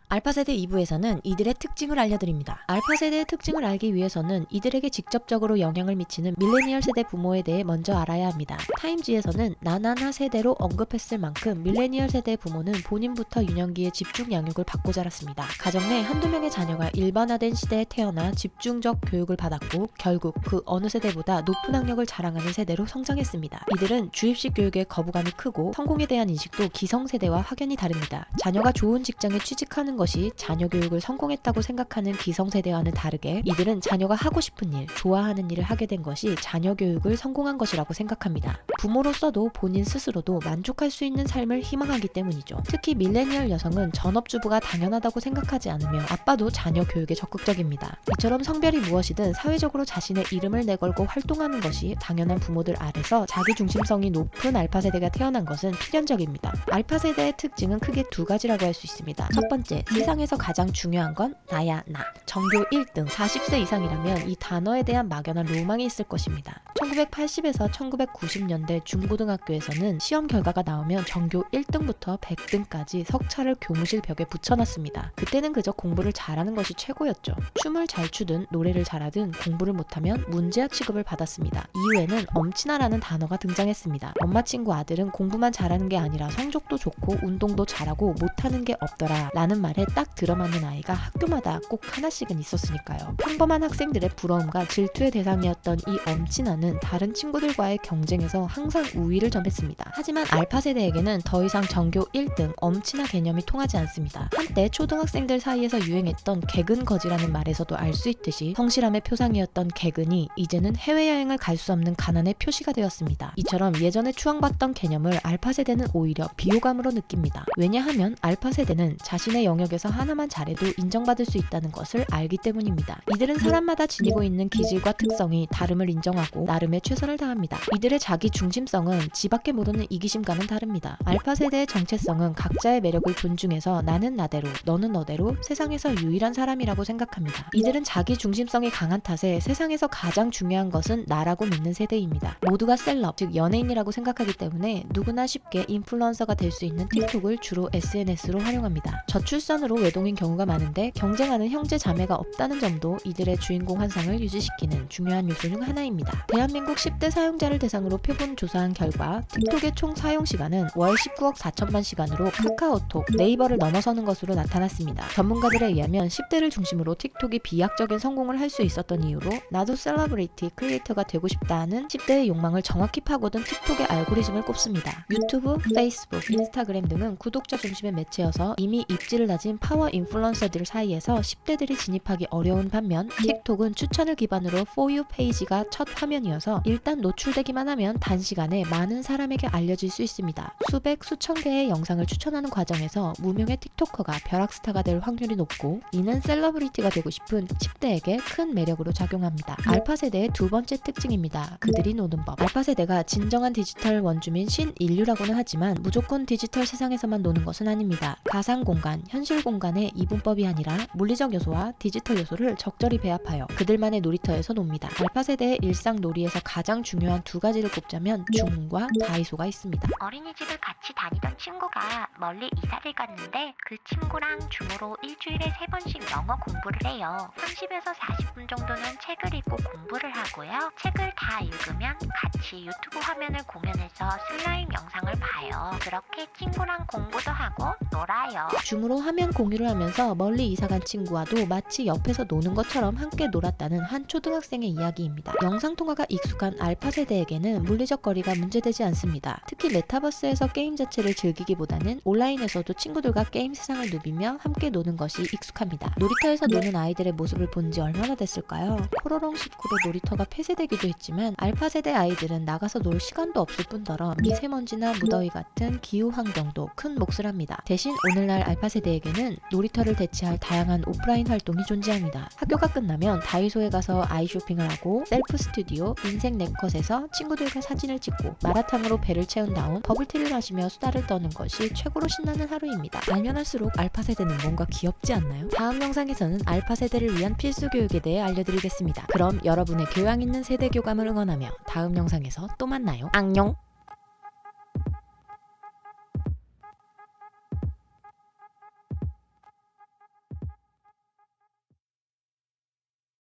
알파 세대 2부에서는 이들의 특징을 알려드립니다. 알파 세대의 특징을 알기 위해서는 이들에게 직접적으로 영향을 미치는 밀레니얼 세대 부모에 대해 먼저 알아야 합니다. 타임지에서는 나나나 세대로 언급했을 만큼 밀레니얼 세대 부모는 본인부터 유년기에 집중 양육을 받고 자랐습니다. 가정 내 한두 명의 자녀가 일반화된 시대에 태어나 집중적 교육을 받았고 결국 그 어느 세대보다 높은 학력을 자랑하는 세대로 성장했습니다. 이들은 주입식 교육에 거부감이 크고 성공에 대한 인식도 기성세대와 확연히 다릅니다. 자녀가 좋은 직장에 취직하는 것이 자녀 교육을 성공했다고 생각하는 기성세대와는 다르게 이들은 자녀가 하고 싶은 일, 좋아하는 일을 하게 된 것이 자녀 교육을 성공한 것이라고 생각합니다. 부모로서도 본인 스스로도 만족할 수 있는 삶을 희망하기 때문이죠. 특히 밀레니얼 여성은 전업주부가 당연하다고 생각하지 않으며 아빠도 자녀 교육에 적극적입니다. 이처럼 성별이 무엇이든 사회적으로 자신의 이름을 내걸고 활동하는 것이 당연한 부모들 아래서 자기중심성이 높은 알파 세대가 태어난 것은 필연적입니다. 알파 세대의 특징은 크게 두 가지라고 할 수 있습니다. 첫 번째, 세상에서 가장 중요한 건 나야 나. 전교 1등, 40세 이상이라면 이 단어에 대한 막연한 로망이 있을 것입니다. 1980에서 1990년대 중고등학교에서는 시험 결과가 나오면 전교 1등부터 100등까지 석차를 교무실 벽에 붙여놨습니다. 그때는 그저 공부를 잘하는 것이 최고였죠. 춤을 잘 추든 노래를 잘하든 공부를 못하면 문제아 취급을 받았습니다. 이후에는 엄친아라는 단어가 등장했습니다. 엄마 친구 아들은 공부만 잘하는 게 아니라 성적도 좋고 운동도 잘하고 못하는 게 없더라 라는 말에 딱 들어맞는 아이가 학교마다 꼭 하나씩은 있었으니까요. 평범한 학생들의 부러움과 질투의 대상이었던 이 엄친아는 다른 친구들과의 경쟁에서 항상 우위를 점했습니다. 하지만 알파 세대에게는 더 이상 전교 1등 엄친아 개념이 통하지 않습니다. 한때 초등학생들 사이에서 유행했던 개근거지라는 말에서도 알 수 있듯이 성실함의 표상이었던 개근이 이제는 해외여행을 갈 수 없는 가난의 표시가 되었습니다. 이처럼 예전에 추앙받던 개념을 알파 세대는 오히려 비호감으로 느낍니다. 왜냐하면 알파 세대는 자신의 영역에서 하나만 잘해도 인정받을 수 있다는 것을 알기 때문입니다. 이들은 사람마다 지니고 있는 기질과 특성이 다름을 인정하고 나름의 최선을 다합니다. 이들의 자기 중심성은 지밖에 모르는 이기심과는 다릅니다. 알파 세대의 정체성은 각자의 매력을 존중해서 나는 나대로 너는 너대로 세상에서 유일한 사람이라고 생각합니다. 이들은 자기 중심성이 강한 탓에 세상에서 가장 중요한 것은 나라고 믿는 세대입니다. 모두가 셀럽, 즉 연예인이라고 생각하기 때문에 누구나 쉽게 인플루언서가 될 수 있는 틱톡을 주로 SNS로 활용합니다. 저출산으로 외동인 경우가 많은데 경쟁하는 형제 자매가 없다는 점도 이들의 주인공 환상을 유지시키는 중요한 요소 중 하나입니다. 대한민국 10대 사용자를 대상으로 표본 조사한 결과 틱톡의 총 사용 시간은 월 19억 4천만 시간으로 카카오톡, 네이버를 넘어서는 것으로 나타났습니다. 전문가들에 의하면 10대를 중심으로 틱톡이 비약적인 성공을 할 수 있었던 이유로 나도 셀러브리티 크리에이터가 되고 싶다는 10대의 욕망을 정확히 파고든 틱톡의 알고리즘을 꼽습니다. 유튜브, 페이스북, 인스타그램 등은 구독자 중심의 매체여서 이미 입지를 다진 파워 인플루언서들 사이에서 10대들이 진입하기 어려운 반면 틱톡은 추천을 기반으로 For You 페이지가 첫 화면이어서 일단 노출되기만 하면 단시간에 많은 사람에게 알려질 수 있습니다. 수백, 수천 개의 영상을 추천하는 과정에서 무명의 틱토커가 벼락스타가 될 확률이 높고 이는 셀러브리티가 되고 싶은 10대에게 큰 매력으로 작용합니다. 알파 세대의 두 번째 특징입니다. 그들이 노는 법. 알파 세대가 진정한 디지털 원주민 신인류라고는 하지만 무조건 디지털 세상에서만 노는 것은 아닙니다. 가상 공간, 현실 공간의 이분법이 아니라 물리적 요소와 디지털 요소를 적절히 배합하여 그들만의 놀이터에서 놉니다. 알파 세대의 일상 놀이에서 가장 중요한 두 가지를 꼽자면 줌과 다이소가 있습니다. 어린이집을 같이 다니던 친구가 멀리 이사를 갔는데 그 친구랑 줌으로 일주일에 3번씩 영어 공부를 해요. 30에서 40분 정도는 책을 읽고 공부를 하고요. 책을 다 읽으면 같이 유튜브 화면을 공유해서 슬라임 영상을 봐요. 그렇게 친구랑 공부도 하고 놀아요. 줌으로 화면 공유를 하면서 멀리 이사간 친구와도 마치 옆에서 노는 것처럼 함께 놀았다는 한 초등학생의 이야기입니다. 영상통화가 익숙한 알파 세대에게는 물리적 거리가 문제되지 않습니다. 특히 메타버스에서 게임 자체를 즐기기보다는 온라인에서도 친구들과 게임 세상을 누비며 함께 노는 것이 익숙합니다. 놀이터에서 노는 아이들의 모습을 본 지 얼마나 됐을까요? 코로롱 19로 놀이터가 폐쇄되기도 했지만 알파 세대 아이들은 나가서 놀 시간도 없을 뿐더러 미세먼지나 무더위 같은 기후 환경도 큰 몫을 합니다. 대신 오늘날 알파 세대에게는 놀이터를 대체할 다양한 오프라인 활동이 존재합니다. 학교가 끝나면 다이소에 가서 아이 쇼핑을 하고 셀프 스튜디오, 인생 네컷에서 친구들과 사진을 찍고 마라탕으로 배를 채운 다음 버블티를 마시며 수다를 떠는 것이 최고로 신나는 하루입니다. 알면 할수록 알파 세대는 뭔가 귀엽지 않나요? 다음 영상에서는 알파 세대를 위한 필수 교육에 대해 알려드리겠습니다. 그럼 여러분의 교양 있는 세대 교감을 응원하며 다음 영상에서 또 만나요. 안녕!